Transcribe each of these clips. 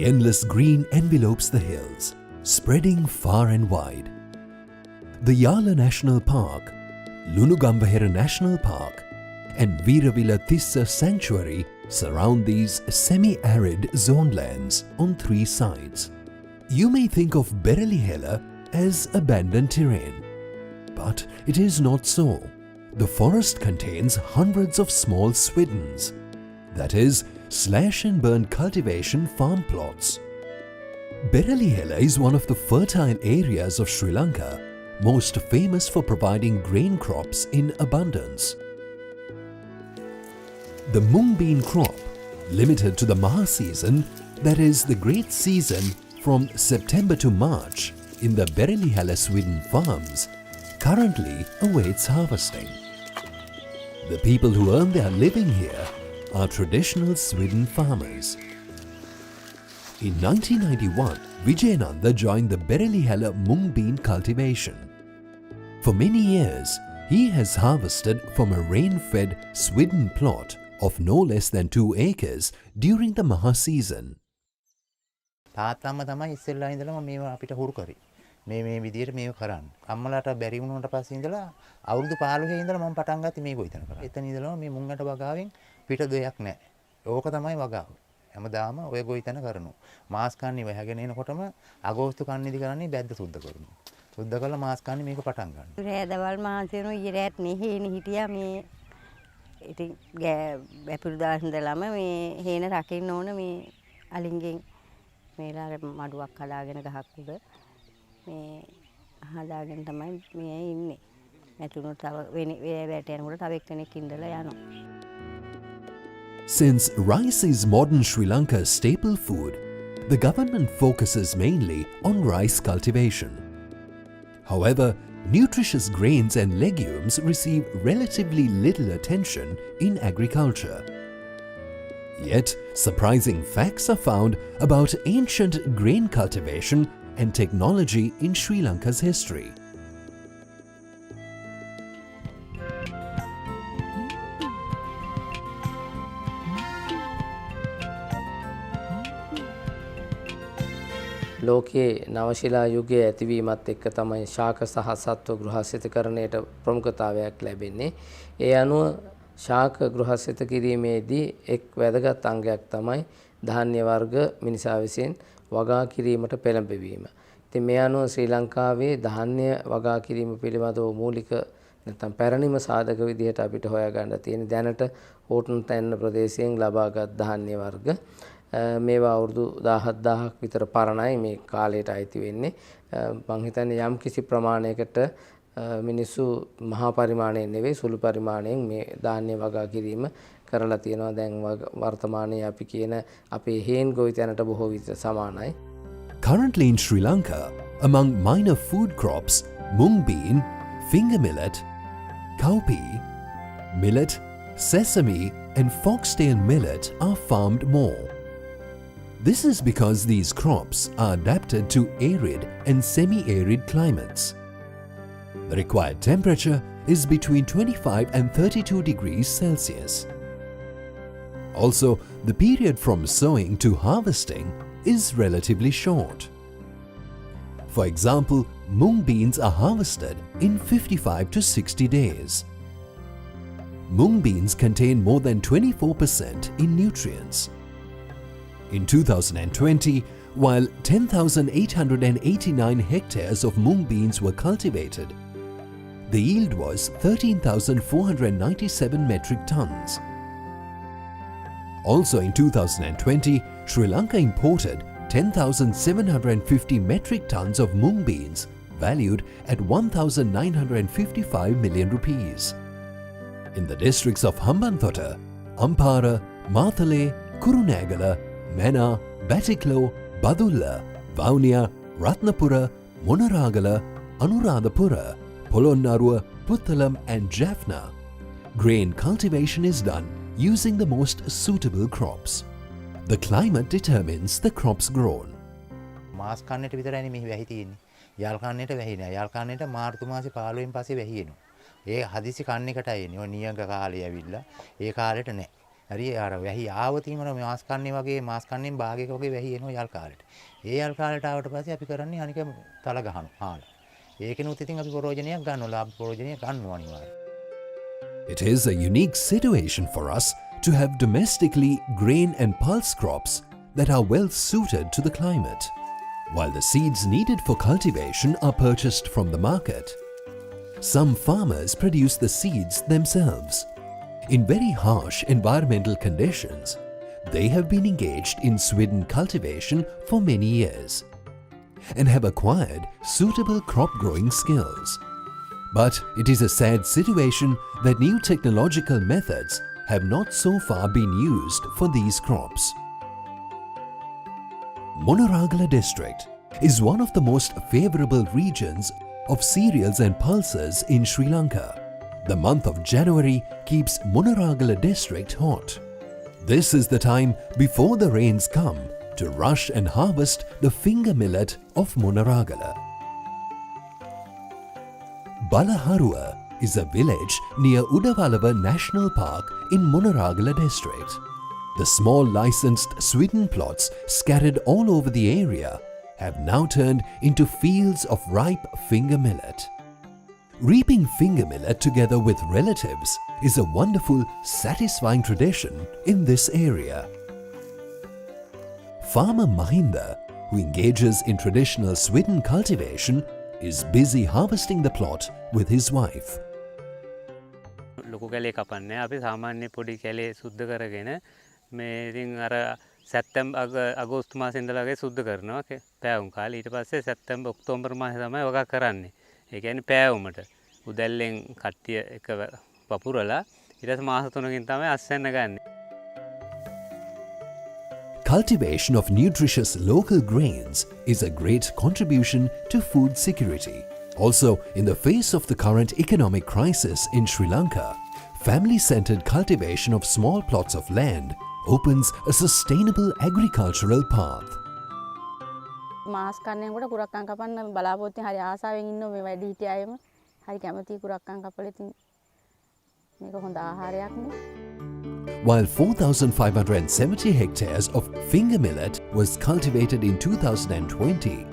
The endless green envelopes the hills, spreading far and wide. The Yala National Park, Lunugambahera National Park and Veeravilla Thissa Sanctuary surround these semi-arid zonelands on 3 sides. You may think of Berelihela as abandoned terrain, but it is not so. The forest contains hundreds of small Swiddens, that is, slash and burn cultivation farm plots. Berelihela is one of the fertile areas of Sri Lanka, most famous for providing grain crops in abundance. The mung bean crop, limited to the Maha season, that is the great season from September to March in the Berelihela Swidden farms, currently awaits harvesting. The people who earn their living here are traditional Swidden farmers. In 1991, Vijayananda joined the Berelihela mung bean cultivation. For many years, he has harvested from a rain-fed Swidden plot of no less than 2 acres during the Maha season. තාත්තම්ම තමයි ඉස්සෙල්ලා ඉඳලම මේව අපිට හුරු කරේ. මේ විදියට මේව කරන්න. අම්මලාට බැරි වුණාට පස්සේ ඉඳලා අවුරුදු 15 ඉඳලා මම පටන් ගත්තේ මේක විතර කරා. එතන ඉඳලා මේ මුංගට වගාවෙන් පිට දෙයක් නැහැ. ඕක තමයි වගාව. හැමදාම ඔය ගොවිතැන කරනවා. මාස් කන්නේ වැහගෙන එනකොටම අගෝස්තු කන්නේදී කරන්නේ බැද්ද සුද්ධ කරනවා. සුද්ධ කළා මාස් කන්නේ මේක පටන් ගන්නවා. රෑ දවල් මහන්සි වෙනවා ඊයේ රෑත් මෙහෙනේ හිටියා මේ ඉතින් වැපිරු දාස් ඉඳලාම මේ හේන රකින්න ඕන මේ අලින්ගෙන් මේලාට මඩුවක් හදාගෙන ගහක් උඩ මේ හදාගෙන තමයි මේ ඉන්නේ. නැතුණු තව වැට යනකොට තව එක්කෙනෙක් ඉඳලා යනවා. Since rice is modern Sri Lanka's staple food, the government focuses mainly on rice cultivation. However, nutritious grains and legumes receive relatively little attention in agriculture. Yet, surprising facts are found about ancient grain cultivation and technology in Sri Lanka's history. ලෝකයේ නවශිලා යුගයේ ඇතිවීමත් එක්ක තමයි ශාක සහ සත්ව ගෘහස්ථිතකරණයට ප්‍රමුඛතාවයක් ලැබෙන්නේ. ඒ අනුව ශාක ගෘහස්ථිත කිරීමේදී එක් වැදගත් අංගයක් තමයි ධාන්‍ය වර්ග මිනිසා විසින් වගා කිරීමට පෙළඹවීම. ඉතින් මේ අනුව ශ්‍රී ලංකාවේ ධාන්‍ය වගා කිරීම පිළිබඳව මූලික නැත්නම් පැරණිම සාධක විදිහට අපිට හොයාගන්න තියෙන දැනට හෝටන් තැන්න ප්‍රදේශයෙන් ලබාගත් ධාන්‍ය වර්ග මේවා අවුරුදු 17000ක් විතර පරණයි මේ කාලයට අයිති වෙන්නේ. මම හිතන්නේ යම් කිසි ප්‍රමාණයකට මිනිස්සු මහා පරිමාණයෙන් නෙවෙයි සුළු පරිමාණයෙන් මේ ධාන්‍ය වගා කිරීම කරලා තියෙනවා. දැන් වර්තමානයේ අපි කියන අපේ හේන් ගොවිතැනට බොහෝ විට සමානයි. Currently in Sri Lanka, among minor food crops, mung bean, finger millet, cowpea, millet, sesame and foxtail millet are farmed more. This is because these crops are adapted to arid and semi-arid climates. The required temperature is between 25 and 32 degrees Celsius. Also, the period from sowing to harvesting is relatively short. For example, mung beans are harvested in 55 to 60 days. Mung beans contain more than 24% in nutrients. In 2020, while 10,889 hectares of mung beans were cultivated, the yield was 13,497 metric tons. Also in 2020, Sri Lanka imported 10,750 metric tons of mung beans valued at 1,955 million rupees. In the districts of Hambantota, Ampara, Mathale, Kurunegala, Mena, Batiklo, Badulla, Vaunia, Ratnapura, Monaragala, Anuradhapura, Polonnaruwa, Puttalam and Jaffna, grain cultivation is done using the most suitable crops. The climate determines the crops grown. මාස් කන්නේට විතරයි මේ වැහි තියෙන්නේ. යාල් කන්නේට වැහි නෑ. යාල් කන්නේට මාර්තු මාසේ 15 වෙනි පස්සේ වැහි එනවා. ඒ හදිසි කන්න එකටයි එන්නේ. ඔය නියඟ කාලේ ඇවිල්ලා ඒ කාලෙට නෑ. හරි අර වැහි ආවතිමන මාස් කන්නේ වගේ මාස් කන්නේන් භාගයක වගේ වැහි එනවා යල් කාලෙට. ඒ යල් කාලෙට ආවට පස්සේ අපි කරන්නේ අනික තල ගහනවා හාල. ඒකෙනුත් ඉතින් අපි ප්‍රයෝජනයක් ගන්නවා ලාභ ප්‍රයෝජනයක් ගන්නවා අනිවාර්යයෙන්. It is a unique situation for us to have domestically grain and pulse crops that are well suited to the climate, while the seeds needed for cultivation are purchased from the market. Some farmers produce the seeds themselves. In very harsh environmental conditions, they have been engaged in Swidden cultivation for many years and have acquired suitable crop growing skills. But it is a sad situation that new technological methods have not so far been used for these crops. Munaragala district is one of the most favorable regions of cereals and pulses in Sri Lanka. The month of January keeps Munaragala district hot. This is the time before the rains come to rush and harvest the finger millet of Munaragala. Balaharua is a village near Udavalava National Park in Munaragala district. The small licensed Swidden plots scattered all over the area have now turned into fields of ripe finger millet. Reaping finger millet together with relatives is a wonderful, satisfying tradition in this area. Farmer Mahinda, who engages in traditional Swidden cultivation, is busy harvesting the plot with his wife. ලොකු කැලේ කපන්නේ අපි සාමාන්‍ය පොඩි කැලේ සුද්ධ කරගෙන මේ ඉතින් අර සැප්තැම්බර් අගෝස්තු මාසේ ඉඳලා වගේ සුද්ධ කරනවා පෑවුම් කාලේ ඊට පස්සේ සැප්තැම්බර් ඔක්තෝබර් මාසේ තමයි වගා කරන්නේ. ඒ කියන්නේ පෑවුමට උදැල්ලෙන් කට්ටිය එක වපුරලා ඊට පස්සේ මාස 3කින් තමයි අස්වැන්න ගන්න. Cultivation of nutritious local grains is a great contribution to food security. Also, in the face of the current economic crisis in Sri Lanka, family-centered cultivation of small plots of land opens a sustainable agricultural path. මාස් කන්නේකට කුරක්කන් කපන්න බලාපොරොත්තු හරි ආසාවෙන් ඉන්නෝ මේ වැඩි හිටියායම හරි කැමති කුරක්කන් කපලා ඉතින් මේක හොඳ ආහාරයක් නේ. While 4,570 hectares of finger millet was cultivated in 2020,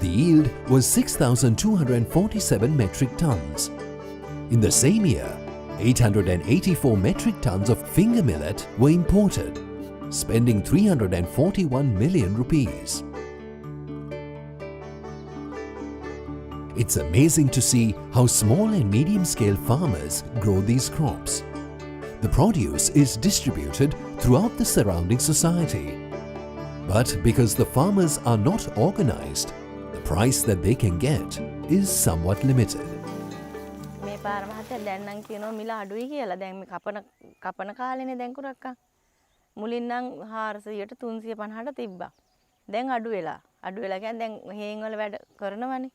the yield was 6,247 metric tons. In the same year, 884 metric tons of finger millet were imported, spending 341 million rupees. It's amazing to see how small and medium-scale farmers grow these crops. The produce is distributed throughout the surrounding society. But because the farmers are not organized, the price that they can get is somewhat limited. මේ පාර මහත්තයා දැන් නම් කියනවා මිල අඩුයි කියලා. දැන් මේ කපන කාලේනේ දැන් කුරක්කන්. මුලින් නම් 400ට 350ට තිබ්බා. දැන් අඩු වෙලා කියන්නේ දැන් හේන් වල වැඩ කරනවනේ.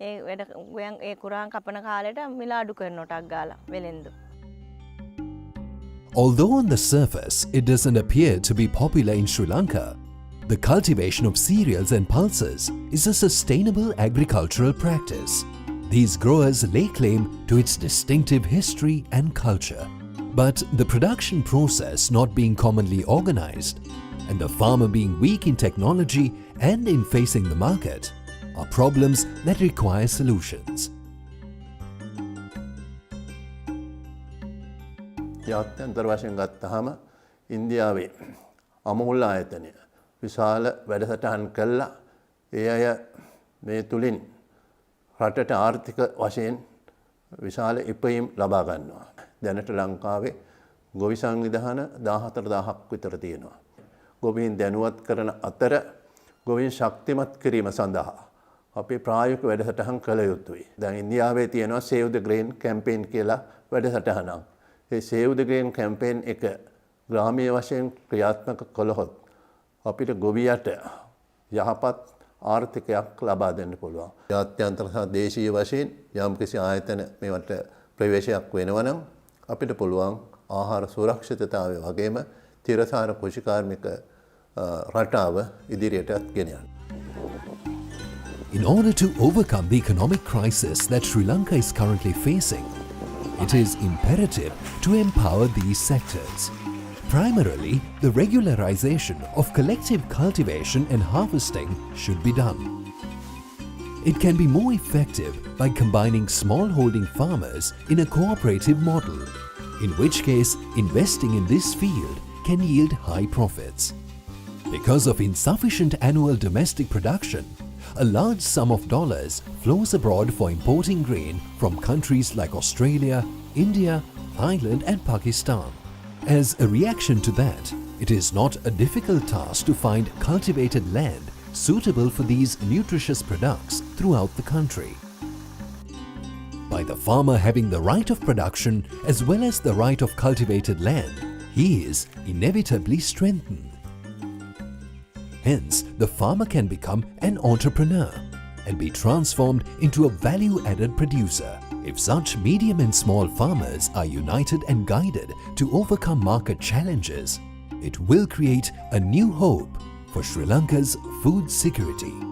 ඒ වැඩ ඒ කුරාන් කපන කාලේට මිල අඩු කරනවා ටක් ගාලා වෙලෙන්දු. Although on the surface it doesn't appear to be popular in Sri Lanka, the cultivation of cereals and pulses is a sustainable agricultural practice. These growers lay claim to its distinctive history and culture. But the production process not being commonly organized and the farmer being weak in technology and in facing the market are problems that require solutions. ජාත්‍යන්තර වශයෙන් ගත්තාම ඉන්දියාවේ අමූල් ආයතනය විශාල වැඩසටහන් කළා. ඒ අය මේ තුලින් රටට ආර්ථික වශයෙන් විශාල ඉපයීම් ලබා ගන්නවා. දැනට ලංකාවේ ගොවි සංවිධාන 14000ක් විතර තියෙනවා. ගොවීන් දැනුවත් කරන අතර ගොවීන් ශක්තිමත් කිරීම සඳහා අපි ප්‍රායෝගික වැඩසටහන් කළ යුතුයි. දැන් ඉන්දියාවේ තියෙනවා Save the Grain campaign කියලා වැඩසටහනක්. ඒ Save the Grain campaign එක ග්‍රාමීය වශයෙන් ක්‍රියාත්මක කළොත් අපිට ගොවියට යහපත් ආර්ථිකයක් ලබා දෙන්න පුළුවන්. ජාත්‍යන්තර සහ දේශීය වශයෙන් යම්කිසි ආයතන මේවට ප්‍රවේශයක් වෙනවා නම් අපිට පුළුවන් ආහාර සුරක්ෂිතතාවය වගේම තිරසාර කෘෂිකාර්මික රටාව ඉදිරියටත් ගෙන යන්න. In order to overcome the economic crisis that Sri Lanka is currently facing, it is imperative to empower these sectors. Primarily, the regularization of collective cultivation and harvesting should be done. It can be more effective by combining smallholding farmers in a cooperative model, in which case investing in this field can yield high profits. Because of insufficient annual domestic production, a large sum of dollars flows abroad for importing grain from countries like Australia, India, Thailand and Pakistan. As a reaction to that, it is not a difficult task to find cultivated land suitable for these nutritious products throughout the country. By the farmer having the right of production as well as the right of cultivated land, he is inevitably strengthened. Hence, the farmer can become an entrepreneur and be transformed into a value-added producer. If such medium and small farmers are united and guided to overcome market challenges, it will create a new hope for Sri Lanka's food security.